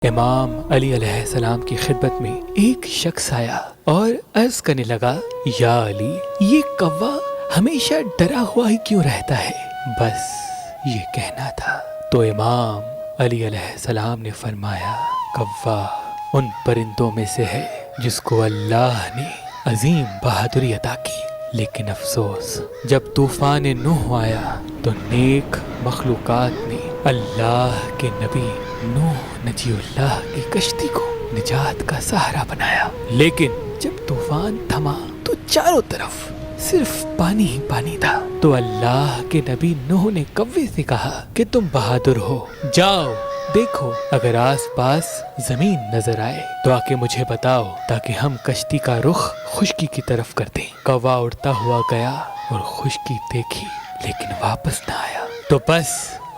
امام علی علیہ السلام کی خدمت میں ایک شخص آیا اور عرض کرنے لگا، یا علی، یہ کوا ہمیشہ ڈرا ہوا ہی کیوں رہتا ہے؟ بس یہ کہنا تھا۔ تو امام علی علیہ السلام نے فرمایا، کوا ان پرندوں میں سے ہے جس کو اللہ نے عظیم بہادری عطا کی، لیکن افسوس جب طوفان نوح آیا تو نیک مخلوقات نے اللہ کے نبی نوح نجی اللہ کی کشتی کو نجات کا سہارا بنایا، لیکن جب طوفان تھما تو چاروں طرف صرف پانی ہی پانی تھا۔ تو اللہ کے نبی نوح نے کوے سے کہا کہ تم بہادر ہو، جاؤ دیکھو اگر آس پاس زمین نظر آئے تو آ کے مجھے بتاؤ تاکہ ہم کشتی کا رخ خشکی کی طرف کر دیں۔ کوا اڑتا ہوا گیا اور خشکی دیکھی لیکن واپس نہ آیا۔ تو بس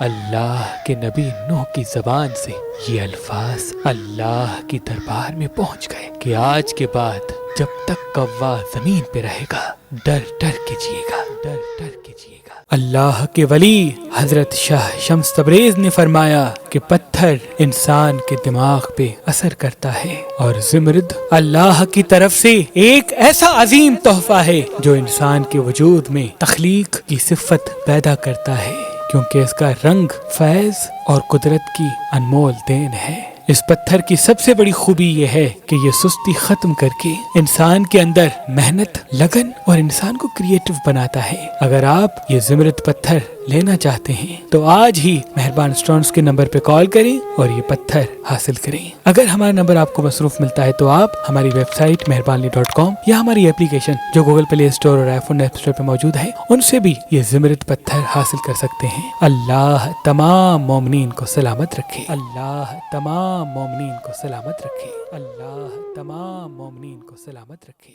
اللہ کے نبی نوح کی زبان سے یہ الفاظ اللہ کی دربار میں پہنچ گئے کہ آج کے بعد جب تک کوا زمین پہ رہے گا ڈر ڈر کے جیے گا، ڈر ڈر کے جیے گا۔ اللہ کے ولی حضرت شاہ شمس تبریز نے فرمایا کہ پتھر انسان کے دماغ پہ اثر کرتا ہے اور زمرد اللہ کی طرف سے ایک ایسا عظیم تحفہ ہے جو انسان کے وجود میں تخلیق کی صفت پیدا کرتا ہے، کیونکہ اس کا رنگ فیض اور قدرت کی انمول دین ہے۔ اس پتھر کی سب سے بڑی خوبی یہ ہے کہ یہ سستی ختم کر کے انسان کے اندر محنت، لگن اور انسان کو کریٹو بناتا ہے۔ اگر آپ یہ زمرد پتھر لینا چاہتے ہیں تو آج ہی مہربان اسٹونز کے نمبر پہ کال کریں اور یہ پتھر حاصل کریں۔ اگر ہمارا نمبر آپ کو مصروف ملتا ہے تو آپ ہماری ویب سائٹ مہربانی.com یا ہماری اپلیکیشن جو گوگل پلے اسٹور اور آئی فون ایپ اسٹور پہ موجود ہے ان سے بھی یہ زمرد پتھر حاصل کر سکتے ہیں۔ اللہ تمام مومنین کو سلامت رکھے، اللہ تمام مومنین کو سلامت رکھے، اللہ تمام مومنین کو سلامت رکھے۔